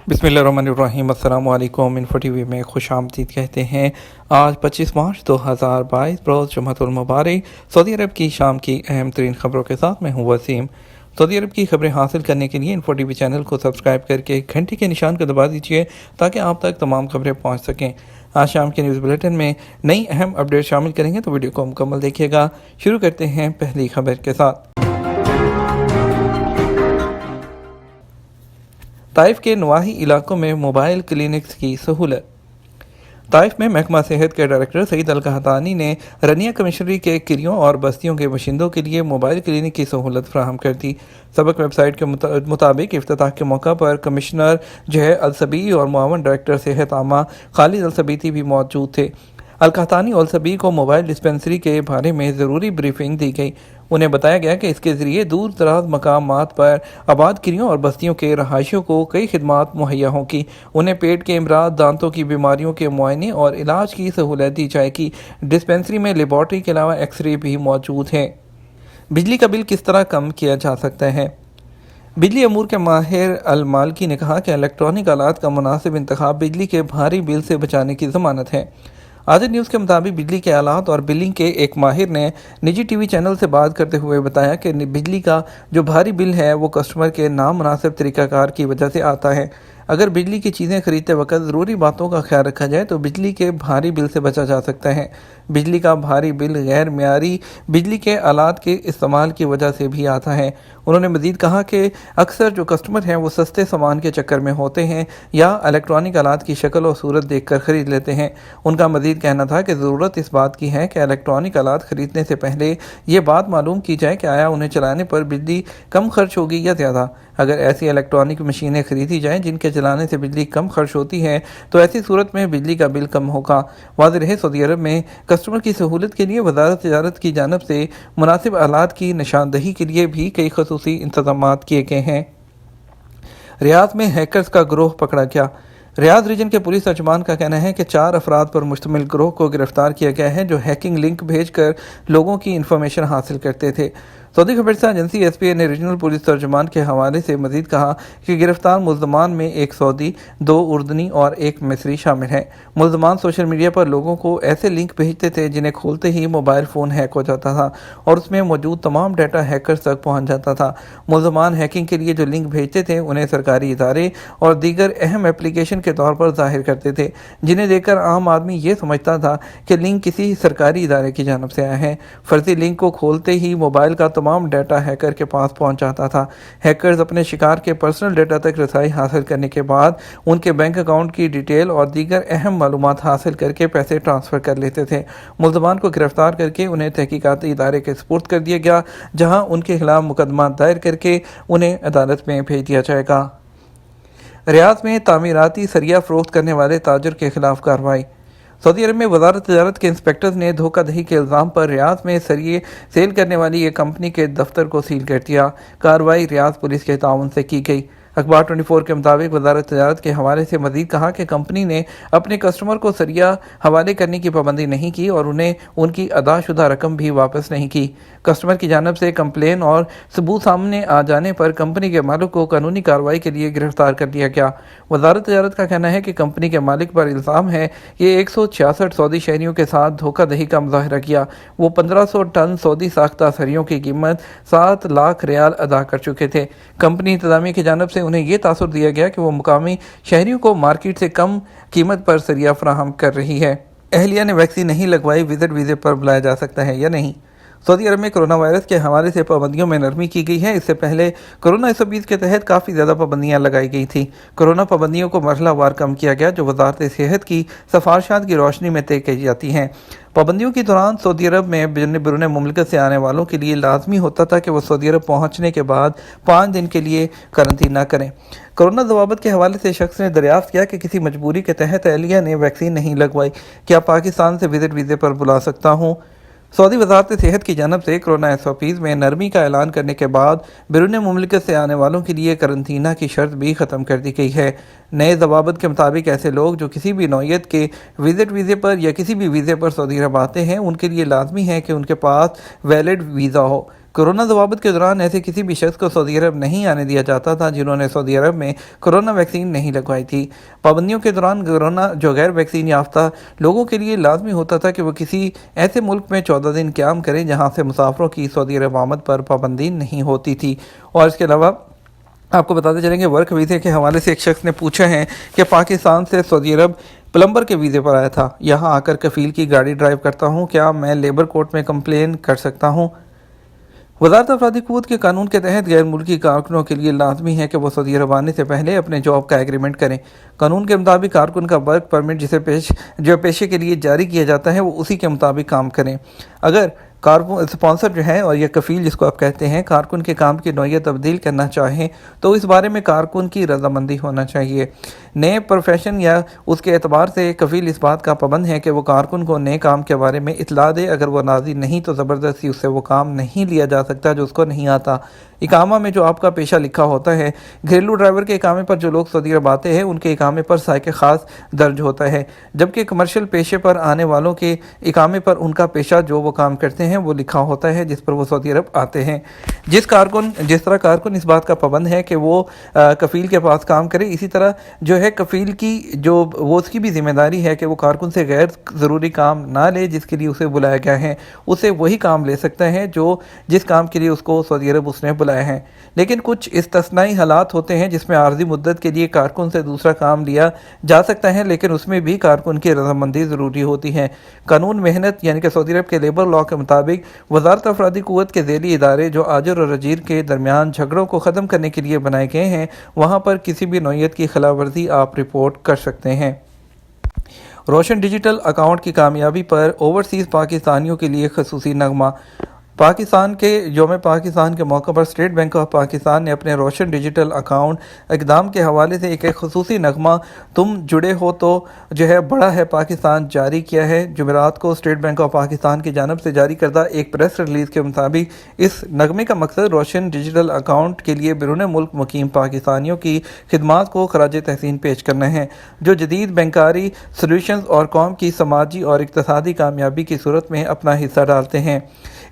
बिस्मिल्लाहिर्रहमानिर्रहीम। अस्सलाम वालेकुम। इन्फो टीवी में खुश आमदीद कहते हैं। आज 25 मार्च 2022 रोज़ जुम्मतुल मुबारक। सऊदी अरब की शाम की अहम तरीन खबरों के साथ मैं हूँ वसीम। सऊदी अरब की खबरें हासिल करने के लिए इन्फो टीवी चैनल को सब्सक्राइब करके घंटी के निशान को दबा दीजिए ताकि आप तक तमाम खबरें पहुँच सकें। आज शाम के न्यूज़ बुलेटिन में नई अहम अपडेट शामिल करेंगे, तो वीडियो को मुकम्मल देखिएगा। शुरू करते हैं पहली खबर के साथ। ताइफ के नवाही इलाकों में मोबाइल क्लिनिक्स की सहूलत। ताइफ में महकमा सेहत के डायरेक्टर सईद अल कहतानी ने रनिया कमिश्नरी के किरियों और बस्तियों के बशिंदों के लिए मोबाइल क्लिनिक की सहूलत फराहम कर दी। सबक वेबसाइट के मुताबिक इफ्तिताह के मौका पर कमिश्नर जहे अल सबी और मुआवन डायरेक्टर सेहत आमा खालिद अल सबीती भी मौजूद थे। अल कहतानी और सबी को मोबाइल डिस्पेंसरी के बारे में ज़रूरी ब्रीफिंग दी गई। उन्हें बताया गया कि इसके ज़रिए दूर दराज मकामात पर आबाद किरियों और बस्तियों के रहायशियों को कई खिदमात मुहैया होंगी। उन्हें पेट के अमराज, दांतों की बीमारियों के मुआयने और इलाज की सहूलत दी जाएगी। डिस्पेंसरी में लेबॉर्ट्री के अलावा एक्सरे भी मौजूद है। बिजली का बिल किस तरह कम किया जा सकता है? बिजली अमूर के माहिर अल मालकी ने कहा कि इलेक्ट्रॉनिक आलात का मुनासिब इंतखाब बिजली के भारी बिल से बचाने की ज़मानत है। आज न्यूज़ के मुताबिक बिजली के आलात और बिलिंग के एक माहिर ने निजी टीवी चैनल से बात करते हुए बताया कि बिजली का जो भारी बिल है वो कस्टमर के नामुनासिब तरीक़ाकार की वजह से आता है। अगर बिजली की चीज़ें खरीदते वक्त ज़रूरी बातों का ख्याल रखा जाए तो बिजली के भारी बिल से बचा जा सकता है। बिजली का भारी बिल गैर मियारी बिजली के आलात के इस्तेमाल की वजह से भी आता है। उन्होंने मज़ीद कहा कि अक्सर जो कस्टमर हैं वो सस्ते सामान के चक्कर में होते हैं या इलेक्ट्रॉनिक आलात की शक्ल और सूरत देखकर ख़रीद लेते हैं। उनका मज़ीद कहना था कि ज़रूरत इस बात की है कि इलेक्ट्रॉनिक आलात ख़रीदने से पहले ये बात मालूम की जाए कि आया उन्हें चलाने पर बिजली कम खर्च होगी या ज़्यादा। अगर ऐसी इलेक्ट्रॉनिक मशीनें खरीदी जाएँ जिनके चलाने से बिजली कम खर्च होती है तो ऐसी सूरत में बिजली का बिल कम होगा। वाज़ेह रहे, सऊदी अरब में कस्टमर की सहूलत के लिए वज़ारत तिजारत की जानिब से मुनासिब आलात की निशानदही के लिए भी कई खसूसी इंतज़ामात किए गए हैं। रियाद में हैकर्स का गिरोह पकड़ा गया। रियाद रीजन के पुलिस तर्जुमान का कहना है कि 4 अफराद पर मुश्तमिल गिरोह को गिरफ्तार किया गया है जो हैकिंग लिंक भेजकर लोगों की इन्फॉर्मेशन हासिल करते थे। सऊदी खबरसां एजेंसी एसपीए ने रीजनल पुलिस तर्जुमान के हवाले से मजीद कहा कि गिरफ्तार मुल्ज़मान में एक सऊदी, 2 उर्दनी और 1 मिस्री शामिल हैं। मुल्ज़मान सोशल मीडिया पर लोगों को ऐसे लिंक भेजते थे जिन्हें खोलते ही मोबाइल फ़ोन हैक हो जाता था और उसमें मौजूद तमाम डाटा हैकर्स तक पहुँच जाता था। मुल्ज़मान हैकिंग के लिए जो लिंक भेजते थे उन्हें सरकारी इदारे और दीगर अहम एप्लीकेशन के तौर पर ज़ाहिर करते थे, जिन्हें देखकर आम आदमी ये समझता था कि लिंक किसी सरकारी इदारे की जानिब से आया है। फर्जी लिंक को खोलते ही मोबाइल का तमाम डाटा हैकर के पास पहुंच जाता था। हैकर्स अपने शिकार के पर्सनल डाटा तक रसाई हासिल करने के बाद उनके बैंक अकाउंट की डिटेल और दीगर अहम मालूमात हासिल करके पैसे ट्रांसफ़र कर लेते थे। मुल्ज़मान को गिरफ्तार करके उन्हें तहकीकाती इदारे के सुपुर्द कर दिया गया, जहां उनके खिलाफ मुकदमा दायर करके उन्हें अदालत में भेज दिया जाएगा। रियाद में तामीराती सरिया फरोख्त करने वाले ताजर के खिलाफ कार्रवाई। सऊदी अरब में वज़ारत तिजारत के इंस्पेक्टर्स ने धोखाधड़ी के इल्ज़ाम पर रियाद में सरिये सेल करने वाली एक कंपनी के दफ्तर को सील कर दिया। कार्रवाई रियाद पुलिस के ताउन से की गई। अखबार 24 के मुताबिक वज़ारत तिजारत के हवाले से मज़ीद कहा कि कंपनी ने अपने कस्टमर को सरिया हवाले करने की पाबंदी नहीं की और उन्हें उनकी अदाशुदा रकम भी वापस नहीं की। कस्टमर की जानब से कंप्लेन और सबूत सामने आ जाने पर कंपनी के मालिक को कानूनी कार्रवाई के लिए गिरफ्तार कर लिया गया। वज़ारत तिजारत का कहना है कि कंपनी के मालिक पर इल्ज़ाम है कि 166 सऊदी शहरियों के साथ धोखाधड़ी का मुज़ाहरा किया। वो 1500 टन सऊदी साख्ता सरियों की कीमत 7 लाख रियाल अदा कर चुके थे। कंपनी इंतज़ामिया की जानब से उन्हें यह तासुर दिया गया कि वो मुकामी शहरियों को मार्केट से कम कीमत पर सरिया फराहम कर रही है। अहलिया ने वैक्सीन नहीं लगवाई, विजिट वीज़े पर बुलाया जा सकता है या नहीं? सऊदी अरब में कोरोना वायरस के हवाले से पाबंदियों में नरमी की गई है। इससे पहले कोरोना 120 के तहत काफ़ी ज़्यादा पाबंदियाँ लगाई गई थी। कोरोना पाबंदियों को मरहला वार कम किया गया, जो वज़ारत सेहत की सिफारिशात की रोशनी में तय की जाती हैं। पाबंदियों के दौरान सऊदी अरब में बिरून मुमलिकत से आने वालों के लिए लाजमी होता था कि वह सऊदी अरब पहुँचने के बाद 5 दिन के लिए करंतना करें। कोरोना ज़वाबत के हवाले से शख्स ने दरियाफ्त किया कि किसी मजबूरी के तहत अहलिया ने वैक्सीन नहीं लगवाई, क्या पाकिस्तान से विजिट वीज़े पर बुला सकता हूँ? सऊदी वज़ारत सेहत की जानब से कोरोना एसओपीज़ में नरमी का ऐलान करने के बाद बिरून मुमलिकत से आने वालों के लिए करंतना की शर्त भी ख़त्म कर दी गई है। नए ज़वाबत के मुताबिक ऐसे लोग जो किसी भी नौइयत के विजिट वीज़े पर या किसी भी वीज़े पर सऊदी अरब आते हैं उनके लिए लाजमी है कि उनके पास वैलिड वीज़ा हो। कोरोना ज़वाबित के दौरान ऐसे किसी भी शख्स को सऊदी अरब नहीं आने दिया जाता था जिन्होंने सऊदी अरब में कोरोना वैक्सीन नहीं लगवाई थी। पाबंदियों के दौरान कोरोना जो गैर वैक्सीन याफ्ता लोगों के लिए लाजमी होता था कि वो किसी ऐसे मुल्क में 14 दिन क़याम करें जहाँ से मुसाफिरों की सऊदी अरब आमद पर पाबंदी नहीं होती थी। और इसके अलावा आपको बताते चलेंगे वर्क वीज़े के हवाले से एक शख्स ने पूछा है कि पाकिस्तान से सऊदी अरब प्लम्बर के वीज़े पर आया था, यहाँ आकर कफ़ील की गाड़ी ड्राइव करता हूँ, क्या मैं लेबर कोर्ट में कंप्लेन कर सकता हूँ? वज़ारत अफरादी क़ुव्वत के कानून के तहत गैर मुल्की कारकुनों के लिए लाजमी है कि वो सऊदी अरब आने से पहले अपने जॉब का एग्रीमेंट करें। कानून के मुताबिक कारकुन का वर्क परमिट जो पेशे के लिए जारी किया जाता है वो उसी के मुताबिक काम करें। अगर कारकुन स्पॉन्सर जो है और या कफ़ील जिसको आप कहते हैं कारकुन के काम की नौइयत तब्दील करना चाहें तो इस बारे में कारकुन की रजामंदी होना चाहिए। नए प्रोफेशन या उसके एतबार से कफ़ील इस बात का पाबंद है कि वो कारकुन को नए काम के बारे में इतला दे। अगर वो राज़ी नहीं तो ज़बरदस्ती उससे वो काम नहीं लिया जा सकता जो उसको नहीं आता। इकामा में जो आपका पेशा लिखा होता है, घरेलू ड्राइवर के इकामे पर जो लोग सऊदी अरब आते हैं उनके इकामे पर साइक ख़ास दर्ज होता है, जबकि कमर्शियल पेशे पर आने वालों के इकामे पर उनका पेशा जो वो काम करते हैं वो लिखा होता है जिस पर वो सऊदी अरब आते हैं। जिस तरह कारकुन इस बात का पाबंद है कि वो कफ़ील के पास काम करे, इसी तरह जो है कफ़ील की जो वो उसकी भी ज़िम्मेदारी है कि वो कारकुन से गैर ज़रूरी काम ना ले जिसके लिए उसे बुलाया गया है, उसे वही काम ले सकता है जिस काम के लिए उसको सऊदी अरब उसने बुलाया है। लेकिन कुछ इस्तिस्नाई हालात होते हैं जिसमें आर्जी मुद्दत के लिए कारकुन से दूसरा काम लिया जा सकता है, लेकिन उसमें भी कारकुन की रजामंदी ज़रूरी होती है। कानून मेहनत यानी कि सऊदी अरब के लेबर लॉ के मुताबिक वज़ारत अफरादी क़ुव्वत के ज़ेली इदारे जो आजिर और अजीर के दरमियान झगड़ों को ख़त्म करने के लिए बनाए गए हैं, वहाँ पर किसी भी नौइयत की खिलाफवर्जी आप रिपोर्ट कर सकते हैं। रोशन डिजिटल अकाउंट की कामयाबी पर ओवरसीज़ पाकिस्तानियों के लिए खसूसी नगमा। पाकिस्तान के यौम पाकिस्तान के मौके पर स्टेट बैंक ऑफ पाकिस्तान ने अपने रोशन डिजिटल अकाउंट इक़दाम के हवाले से एक खसूसी नगमा तुम जुड़े हो तो जो है बड़ा है पाकिस्तान जारी किया है। जुमेरात को स्टेट बैंक ऑफ पाकिस्तान की जानब से जारी करदा एक प्रेस रिलीज़ के मुताबिक इस नगमे का मकसद रोशन डिजिटल अकाउंट के लिए बैरून मुल्क मुकीम पाकिस्तानियों की खिदमात को खराज तहसीन पेश करना है जो जदीद बैंकारी सॉल्यूशंस और कौम की समाजी और इक़्तिसादी कामयाबी की सूरत में अपना हिस्सा डालते हैं।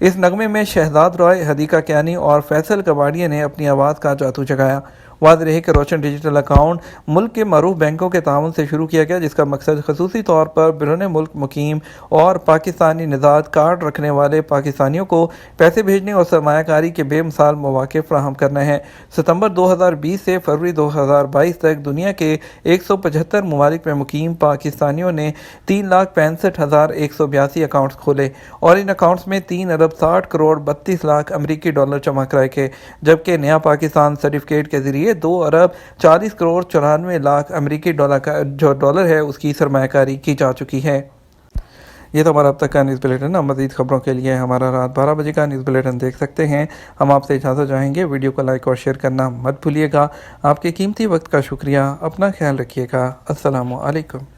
इस नगमे में शहजाद रॉय, हदीका कियानी और फैसल कबाड़िया ने अपनी आवाज़ का जादू जगाया। वाज़ेह रहे कि रोशन डिजिटल अकाउंट मुल्क के मरूफ बैंकों के ताउन से शुरू किया गया जिसका मकसद खसूसी तौर पर बैरून मुल्क मुकीम और पाकिस्तानी निज़ाद कार्ड रखने वाले पाकिस्तानियों को पैसे भेजने और सरमायाकारी के बेमिसाल मौक़े फराहम करना है। सितंबर 2020 से फरवरी 2022 तक दुनिया के 175 ममालिक में मुकीम पाकिस्तानियों ने 3,65,182 अकाउंट्स खोले और इन अकाउंट्स में 3 अरब 60 करोड़ 32 लाख अमरीकी डॉलर जमा कराए गए, जबकि नया पाकिस्तान सर्टिफिकेट के ज़रिए 2 अरब 40 करोड़ 94 लाख अमरीकी डॉलर का जो डॉलर है उसकी सरमायाकारी की जा चुकी है। ये तो हमारा अब तक का न्यूज़ बुलेटिन। अब मज़ीद खबरों के लिए हमारा रात 12 बजे का न्यूज़ बुलेटिन देख सकते हैं। हम आपसे इजाज़त चाहेंगे। वीडियो को लाइक और शेयर करना मत भूलिएगा। आपके कीमती वक्त का शुक्रिया। अपना ख्याल रखिएगा। अस्सलामु अलैकुम।